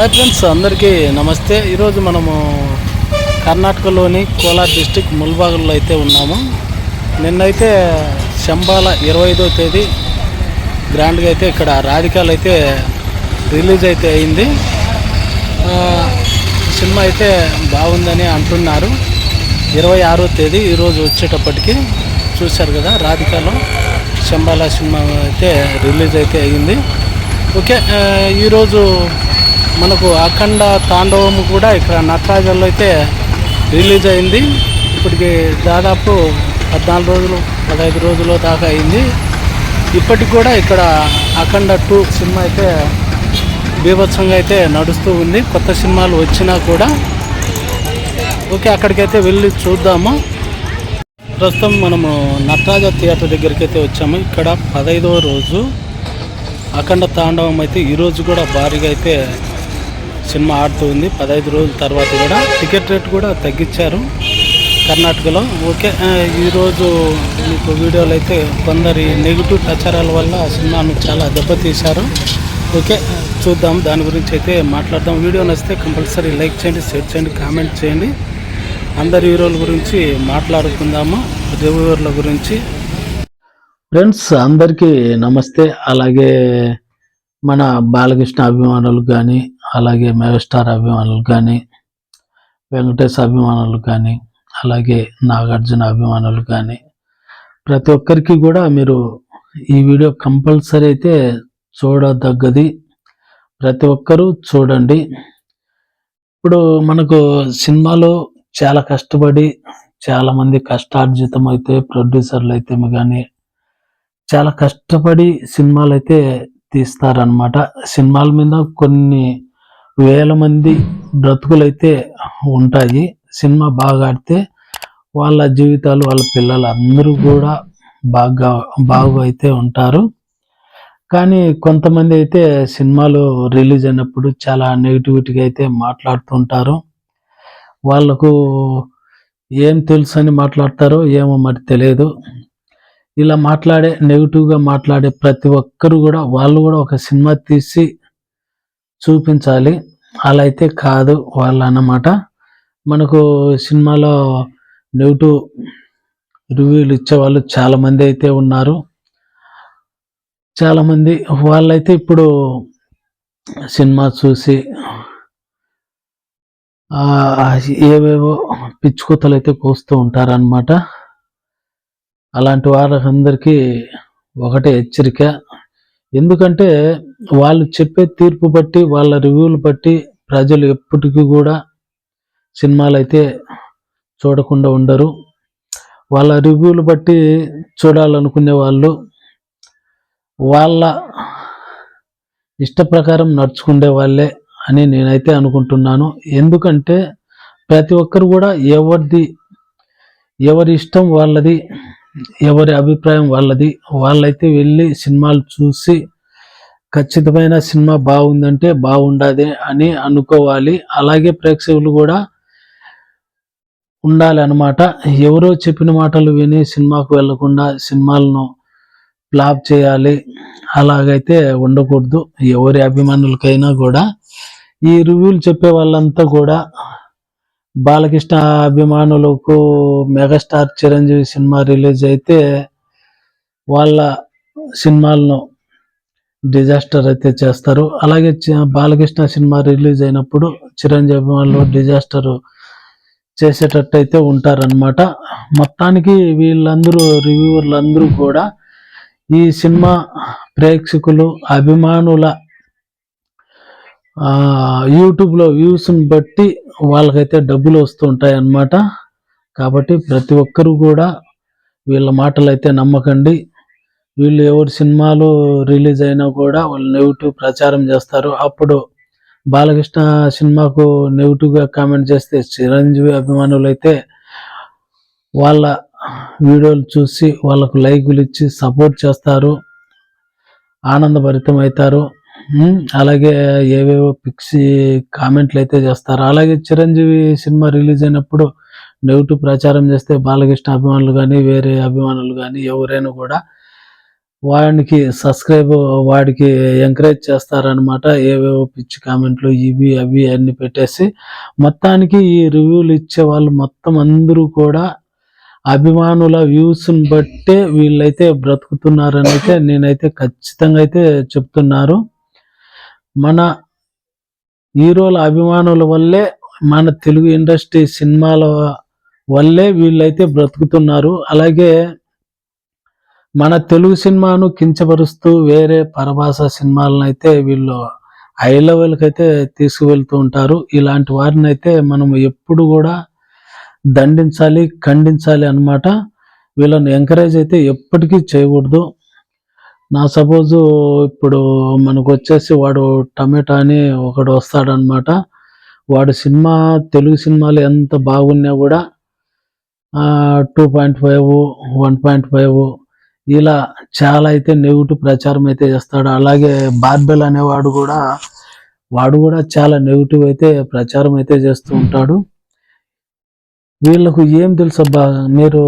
Hi friends, అందరికీ నమస్తే. ఈరోజు మనము కర్ణాటకలోని కోలార్ డిస్టిక్ ముల్బాగుల్లో అయితే ఉన్నాము. నిన్నైతే శంబాల 25వ తేదీ గ్రాండ్గా అయితే ఇక్కడ రాధికాలు అయితే రిలీజ్ అయితే అయింది. సినిమా అయితే బాగుందని అంటున్నారు. 26వ తేదీ ఈరోజు వచ్చేటప్పటికి చూశారు కదా, రాధికాలో శంబాల సినిమా అయితే రిలీజ్ అయితే అయింది. ఓకే, ఈరోజు మనకు అఖండ తాండవం కూడా ఇక్కడ నటరాజల్లో అయితే రిలీజ్ అయింది. ఇప్పటికి దాదాపు 14 రోజులు 15 రోజుల దాకా అయింది. ఇప్పటికి కూడా ఇక్కడ అఖండ 2 సినిమా అయితే బీభత్సంగా అయితే నడుస్తూ ఉంది. కొత్త సినిమాలు వచ్చినా కూడా ఓకే, అక్కడికైతే వెళ్ళి చూద్దాము. ప్రస్తుతం మనము నటరాజ థియేటర్ దగ్గరికి అయితే వచ్చాము. ఇక్కడ 15వ రోజు అఖండ తాండవం అయితే ఈరోజు కూడా భారీగా అయితే సినిమా ఆడుతూ ఉంది. 15 రోజుల తర్వాత కూడా టికెట్ రేట్ కూడా తగ్గించారు కర్ణాటకలో. ఓకే, ఈరోజు మీకు వీడియోలు అయితే కొందరి నెగిటివ్ ప్రచారాల వల్ల సినిమాను చాలా దెబ్బతీశారు. ఓకే, చూద్దాం, దాని గురించి అయితే మాట్లాడదాం. వీడియో నచ్చితే కంపల్సరీ లైక్ చేయండి, షేర్ చేయండి, కామెంట్ చేయండి. అందరి హీరోల గురించి మాట్లాడుకుందాము, రివ్యూవర్ల గురించి. ఫ్రెండ్స్, అందరికీ నమస్తే. అలాగే మన బాలకృష్ణ అభిమానులు కానీ, అలాగే మెగాస్టార్ అభిమానులు కానీ, వెంకటేష్ అభిమానులు కానీ, అలాగే నాగార్జున అభిమానులు కానీ, ప్రతి ఒక్కరికి కూడా మీరు ఈ వీడియో కంపల్సరీ అయితే చూడదగ్గది. ప్రతి ఒక్కరూ చూడండి. ఇప్పుడు మనకు సినిమాలో చాలా కష్టపడి చాలామంది కష్టార్జితం అయితే ప్రొడ్యూసర్లు అయితే కానీ చాలా కష్టపడి సినిమాలు అయితే తీస్తారనమాట. సినిమాల మీద కొన్ని వేల మంది బ్రతుకులైతే ఉంటాయి. సినిమా బాగా ఆడితే వాళ్ళ జీవితాలు, వాళ్ళ పిల్లలు అందరూ కూడా బాగా అయితే ఉంటారు. కానీ కొంతమంది అయితే సినిమాలు రిలీజ్ అయినప్పుడు చాలా నెగిటివిటీగా అయితే మాట్లాడుతుంటారు. వాళ్ళకు ఏం తెలుసు అని మాట్లాడతారో ఏమో మరి తెలియదు. ఇలా నెగిటివ్గా మాట్లాడే ప్రతి ఒక్కరు కూడా వాళ్ళు కూడా ఒక సినిమా తీసి చూపించాలి. అలా అయితే కాదు వాళ్ళు అన్నమాట. మనకు సినిమాలో నెగిటివ్ రివ్యూలు ఇచ్చేవాళ్ళు చాలామంది అయితే ఉన్నారు. చాలామంది వాళ్ళైతే ఇప్పుడు సినిమా చూసి ఏవేవో పిచ్చుకోతలు అయితే కోస్తూ ఉంటారనమాట. అలాంటి వారందరికీ ఒకటే హెచ్చరిక. ఎందుకంటే వాళ్ళు చెప్పే తీర్పు బట్టి, వాళ్ళ రివ్యూలు బట్టి ప్రజలు ఎప్పటికీ కూడా సినిమాలు అయితే చూడకుండా ఉండరు. వాళ్ళ రివ్యూలు బట్టి చూడాలనుకునే వాళ్ళు వాళ్ళ ఇష్ట ప్రకారం నడుచుకునే వాళ్ళే అని నేనైతే అనుకుంటున్నాను. ఎందుకంటే ప్రతి ఒక్కరు కూడా ఎవరి ఇష్టం వాళ్ళది, ఎవరి అభిప్రాయం వాళ్ళది. వాళ్ళైతే వెళ్ళి సినిమాలు చూసి ఖచ్చితమైన సినిమా బాగుందంటే బాగుండదే అని అనుకోవాలి. అలాగే ప్రేక్షకులు కూడా ఉండాలి అన్నమాట. ఎవరో చెప్పిన మాటలు విని సినిమాకు వెళ్లకుండా సినిమాలను ఫ్లాప్ చేయాలి, అలాగైతే ఉండకూడదు. ఎవరి అభిమానులకైనా కూడా ఈ రివ్యూలు చెప్పే వాళ్ళంతా కూడా బాలకృష్ణ అభిమానులకు మెగాస్టార్ చిరంజీవి సినిమా రిలీజ్ అయితే వాళ్ళ సినిమాలను డిజాస్టర్ అయితే చేస్తారు. అలాగే బాలకృష్ణ సినిమా రిలీజ్ అయినప్పుడు చిరంజీవి అభిమానులు డిజాస్టర్ చేసేటట్టు అయితే ఉంటారనమాట. మొత్తానికి వీళ్ళందరూ రివ్యూవర్లందరూ కూడా ఈ సినిమా ప్రేక్షకులు, అభిమానుల యూట్యూబ్లో వ్యూస్ని బట్టి వాళ్ళకైతే డబ్బులు వస్తూ ఉంటాయి అన్నమాట. కాబట్టి ప్రతి ఒక్కరు కూడా వీళ్ళ మాటలు అయితే నమ్మకండి. వీళ్ళు ఎవరి సినిమాలు రిలీజ్ అయినా కూడా వాళ్ళు నెగిటివ్ ప్రచారం చేస్తారు. అప్పుడు బాలకృష్ణ సినిమాకు నెగిటివ్గా కామెంట్ చేస్తే చిరంజీవి అభిమానులు అయితే వాళ్ళ వీడియోలు చూసి వాళ్ళకు లైకులు ఇచ్చి సపోర్ట్ చేస్తారు, ఆనందభరితం అవుతారు. అలాగే ఏవేవో పిక్సి కామెంట్లు అయితే చేస్తారు. అలాగే చిరంజీవి సినిమా రిలీజ్ అయినప్పుడు నెగిటివ్ ప్రచారం చేస్తే బాలకృష్ణ అభిమానులు కానీ, వేరే అభిమానులు కానీ ఎవరైనా కూడా వాడికి సబ్స్క్రైబ్ వాడికి ఎంకరేజ్ చేస్తారనమాట. ఏవేవో పిచ్చి కామెంట్లు ఇవి అవి అన్ని పెట్టేసి మొత్తానికి ఈ రివ్యూలు ఇచ్చే వాళ్ళు మొత్తం అందరూ కూడా అభిమానుల వ్యూస్ని బట్టే వీళ్ళైతే బ్రతుకుతున్నారని అయితే నేనైతే ఖచ్చితంగా అయితే చెప్తున్నారు. మన హీరోల అభిమానుల వల్లే మన తెలుగు ఇండస్ట్రీ సినిమాల వల్లే వీళ్ళైతే బ్రతుకుతున్నారు. అలాగే మన తెలుగు సినిమాను కించపరుస్తూ వేరే పరభాష సినిమాలను అయితే వీళ్ళు హై లెవెల్కి అయితే తీసుకువెళ్తూ ఉంటారు. ఇలాంటి వారిని అయితే మనం ఎప్పుడు కూడా దండించాలి, ఖండించాలి అన్నమాట. వీళ్ళని ఎంకరేజ్ అయితే ఎప్పటికీ చేయకూడదు. నా సపోజు ఇప్పుడు మనకు వచ్చేసి వాడు టమాటా అని ఒకడు వస్తాడనమాట. వాడు సినిమా తెలుగు సినిమాలు ఎంత బాగున్నా కూడా 2.5 1.5 ఇలా చాలా అయితే నెగిటివ్ ప్రచారం అయితే చేస్తాడు. అలాగే బార్బెల్ అనేవాడు కూడా చాలా నెగిటివ్ అయితే ప్రచారం అయితే చేస్తూ ఉంటాడు. వీళ్ళకు ఏం తెలుసు అబ్బా, మీరు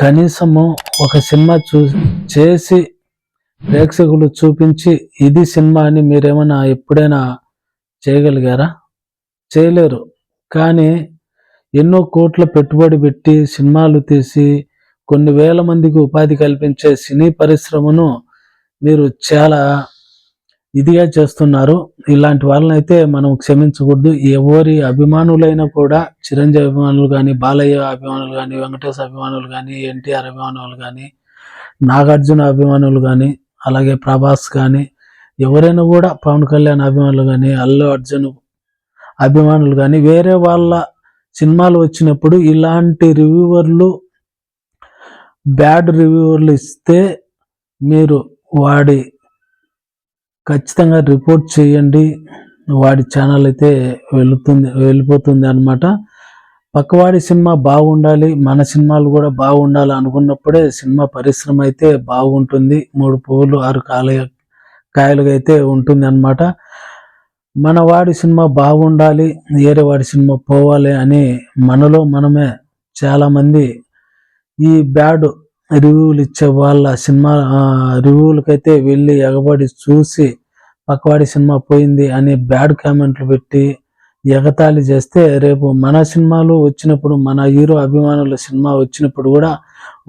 కనీసము ఒక సినిమా చేసి ప్రేక్షకులు చూపించి ఇది సినిమా అని మీరేమైనా ఎప్పుడైనా చేయగలిగారా? చేయలేరు. కానీ ఎన్నో కోట్ల పెట్టుబడి పెట్టి సినిమాలు తీసి కొన్ని వేల మందికి ఉపాధి కల్పించే సినీ పరిశ్రమను మీరు చాలా ఇదిగా చేస్తున్నారు. ఇలాంటి వాళ్ళని అయితే మనం క్షమించకూడదు. ఎవరి అభిమానులైనా కూడా చిరంజీవి అభిమానులు కానీ, బాలయ్య అభిమానులు కానీ, వెంకటేష్ అభిమానులు కానీ, ఎన్టీఆర్ అభిమానులు కానీ, నాగార్జున అభిమానులు కానీ, అలాగే ప్రభాస్ కానీ, ఎవరైనా కూడా పవన్ కళ్యాణ్ అభిమానులు కానీ, అల్లు అర్జున్ అభిమానులు కానీ, వేరే వాళ్ళ సినిమాలు వచ్చినప్పుడు ఇలాంటి రివ్యూవర్లు బ్యాడ్ రివ్యూవర్లు ఇస్తే మీరు వాడి ఖచ్చితంగా రిపోర్ట్ చేయండి. వాడి ఛానల్ అయితే వెళ్ళిపోతుంది అనమాట. పక్కవాడి సినిమా బాగుండాలి, మన సినిమాలు కూడా బాగుండాలి అనుకున్నప్పుడే సినిమా పరిశ్రమ అయితే బాగుంటుంది. 3 పువ్వులు 6 కాయలుగా అయితే ఉంటుంది అనమాట. మన వాడి సినిమా బాగుండాలి, వేరే వాడి సినిమా పోవాలి అని మనలో మనమే చాలామంది ఈ బ్యాడ్ రివ్యూలు ఇచ్చే వాళ్ళ సినిమా రివ్యూలకైతే వెళ్ళి ఎగబడి చూసి పక్కవాడి సినిమా పోయింది అని బ్యాడ్ కామెంట్లు పెట్టి ఎగతాళి చేస్తే రేపు మన సినిమాలు వచ్చినప్పుడు, మన హీరో అభిమానుల సినిమా వచ్చినప్పుడు కూడా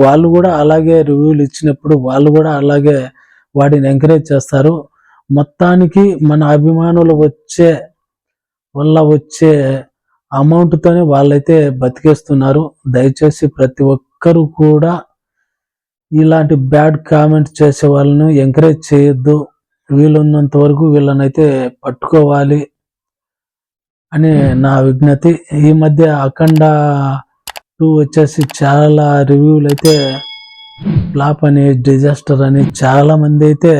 వాళ్ళు కూడా అలాగే రివ్యూలు ఇచ్చినప్పుడు వాళ్ళు కూడా అలాగే వాడిని ఎంకరేజ్ చేస్తారు. మొత్తానికి మన అభిమానులు వచ్చే అమౌంట్తోనే వాళ్ళైతే బతికేస్తున్నారు. దయచేసి ప్రతి ఒక్కరూ కూడా ఇలాంటి బ్యాడ్ కామెంట్స్ చేసే వాళ్ళను ఎంకరేజ్ చేయొద్దు. వీలున్నంత వరకు వీళ్ళనైతే పట్టుకోవాలి అని నా విజ్ఞప్తి. ఈ మధ్య అఖండ 2 వచ్చేసి చాలా రివ్యూలు అయితే ఫ్లాప్ అని, డిజాస్టర్ అని చాలా మంది అయితే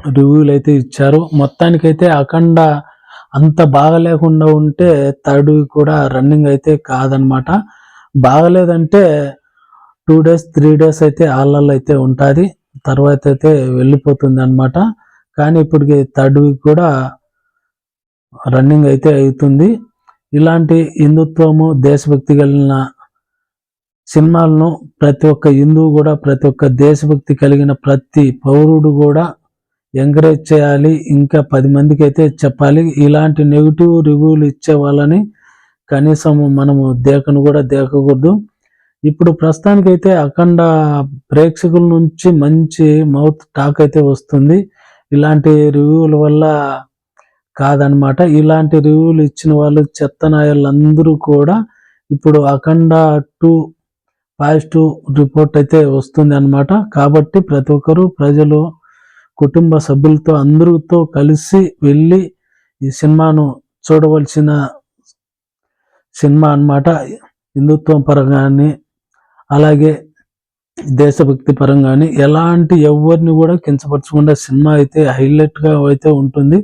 రివ్యూలు అయితే ఇచ్చారు. మొత్తానికైతే అఖండ అంత బాగలేకుండా ఉంటే థర్డ్ కూడా రన్నింగ్ అయితే కాదనమాట. బాగలేదంటే 2 days 3 days అయితే ఆళ్ళల్లో అయితే ఉంటుంది, తర్వాత అయితే వెళ్ళిపోతుంది అనమాట. కానీ ఇప్పటికి థర్డ్ వీక్ కూడా రన్నింగ్ అయితే అవుతుంది. ఇలాంటి హిందుత్వము, దేశభక్తి కలిగిన సినిమాలను ప్రతి ఒక్క హిందువు కూడా, ప్రతి ఒక్క దేశభక్తి కలిగిన ప్రతి పౌరుడు కూడా ఎంకరేజ్ చేయాలి. ఇంకా 10 మందికి అయితే చెప్పాలి. ఇలాంటి నెగిటివ్ రివ్యూలు ఇచ్చే వాళ్ళని కనీసం మనము దేకను కూడా దేకకూడదు. ఇప్పుడు ప్రస్తుతానికైతే అఖండ ప్రేక్షకుల నుంచి మంచి మౌత్ టాక్ అయితే వస్తుంది. ఇలాంటి రివ్యూల వల్ల కాదనమాట. ఇలాంటి రివ్యూలు ఇచ్చిన వాళ్ళు చెత్తనాయాలందరూ కూడా ఇప్పుడు అఖండ 2 పాజిటివ్ రిపోర్ట్ అయితే వస్తుంది అనమాట. కాబట్టి ప్రతి ఒక్కరూ ప్రజలు, కుటుంబ సభ్యులతో అందరితో కలిసి వెళ్ళి ఈ సినిమాను చూడవలసిన సినిమా అన్నమాట. హిందుత్వం పరంగాని, అలాగే దేశభక్తి పరంగాని ఎలాంటి ఎవరిని కూడా కించపరచకుండా సినిమా అయితే హైలైట్గా అయితే ఉంటుంది.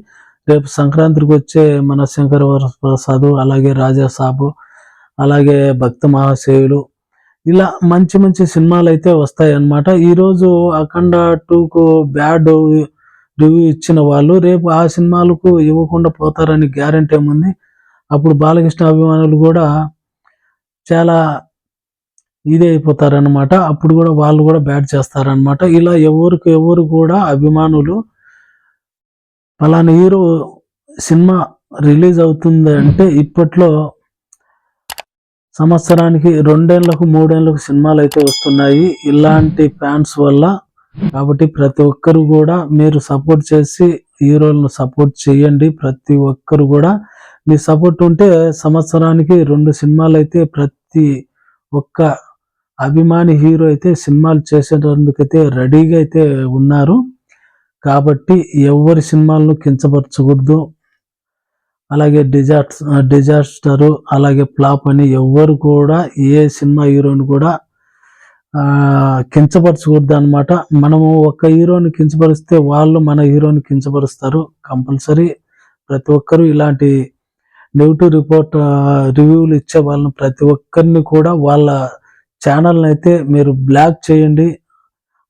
రేపు సంక్రాంతికి వచ్చే మన శంకర వరప్రసాద్, అలాగే రాజా సాబు, అలాగే భక్త మహాశయులు, ఇలా మంచి మంచి సినిమాలు అయితే వస్తాయి అన్నమాట. ఈరోజు అఖండ 2కు బ్యాడ్ రివ్యూ ఇచ్చిన వాళ్ళు రేపు ఆ సినిమాలకు ఇవ్వకుండా పోతారని గ్యారెంటీ ఏముంది? అప్పుడు బాలకృష్ణ అభిమానులు కూడా చాలా ఇదే అయిపోతారనమాట. అప్పుడు కూడా వాళ్ళు కూడా బ్యాట్ చేస్తారనమాట. ఇలా ఎవరు కూడా అభిమానులు పలానా హీరో సినిమా రిలీజ్ అవుతుంది అంటే ఇప్పట్లో సంవత్సరానికి 2 ఏళ్లకు 3 ఏళ్లకు సినిమాలు అయితే వస్తున్నాయి ఇలాంటి ఫ్యాన్స్ వల్ల. కాబట్టి ప్రతి ఒక్కరు కూడా మీరు సపోర్ట్ చేసి హీరోలను సపోర్ట్ చేయండి. ప్రతి ఒక్కరు కూడా మీ సపోర్ట్ ఉంటే సంవత్సరానికి 2 సినిమాలు అయితే ప్రతి ఒక్క అభిమాని హీరో అయితే సినిమాలు చేసేటందుకైతే రెడీగా అయితే ఉన్నారు. కాబట్టి ఎవరి సినిమాలను కించపరచకూడదు. అలాగే డిజాస్టరు అలాగే ఫ్లాప్ అని ఎవ్వరు కూడా ఏ సినిమా హీరోని కూడా కించపరచకూడదు అనమాట. మనము ఒక హీరోని కించపరిస్తే వాళ్ళు మన హీరోని కించపరుస్తారు. కంపల్సరీ ప్రతి ఒక్కరు ఇలాంటి నెగిటివ్ రివ్యూలు ఇచ్చే వాళ్ళని ప్రతి ఒక్కరిని కూడా వాళ్ళ ఛానల్ని అయితే మీరు బ్లాక్ చేయండి.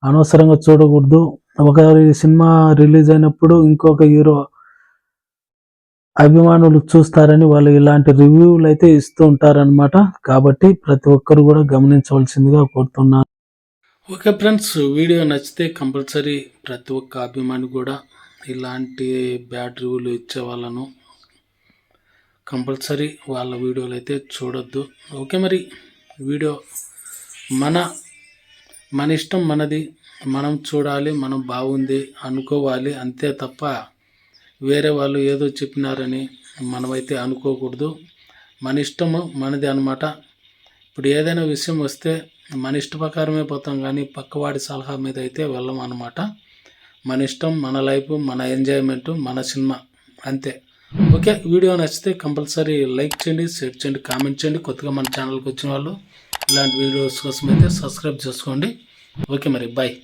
అనవసరంగా చూడకూడదు. ఒక సినిమా రిలీజ్ అయినప్పుడు ఇంకొక హీరో అభిమానులు చూస్తారని వాళ్ళు ఇలాంటి రివ్యూలు అయితే ఇస్తూ ఉంటారనమాట. కాబట్టి ప్రతి ఒక్కరు కూడా గమనించవలసిందిగా కోరుతున్నాను. ఓకే ఫ్రెండ్స్, వీడియో నచ్చితే కంపల్సరీ ప్రతి ఒక్క అభిమాని కూడా ఇలాంటి బ్యాడ్ రివ్యూలు ఇచ్చే వాళ్ళను కంపల్సరీ వాళ్ళ వీడియోలు అయితే చూడొద్దు. ఓకే, మరి వీడియో మన ఇష్టం మనది. మనం చూడాలి, మనం బాగుంది అనుకోవాలి అంతే తప్ప వేరే వాళ్ళు ఏదో చెప్పినారని మనమైతే అనుకోకూడదు. మన ఇష్టము మనది అనమాట. ఇప్పుడు ఏదైనా విషయం వస్తే మన ఇష్ట ప్రకారమే పోతాం, కానీ పక్కవాడి సలహా మీద అయితే వెళ్ళం అనమాట. మన ఇష్టం, మన లైఫ్, మన ఎంజాయ్మెంట్, మన సినిమా అంతే. ఓకే, వీడియో నచ్చితే కంపల్సరీ లైక్ చేయండి, షేర్ చేయండి, కామెంట్ చేయండి. కొత్తగా మన ఛానల్కి వచ్చిన వాళ్ళు ఇలాంటి వీడియోస్ కోసం అయితే సబ్స్క్రైబ్ చేసుకోండి. ఓకే, మరి బాయ్.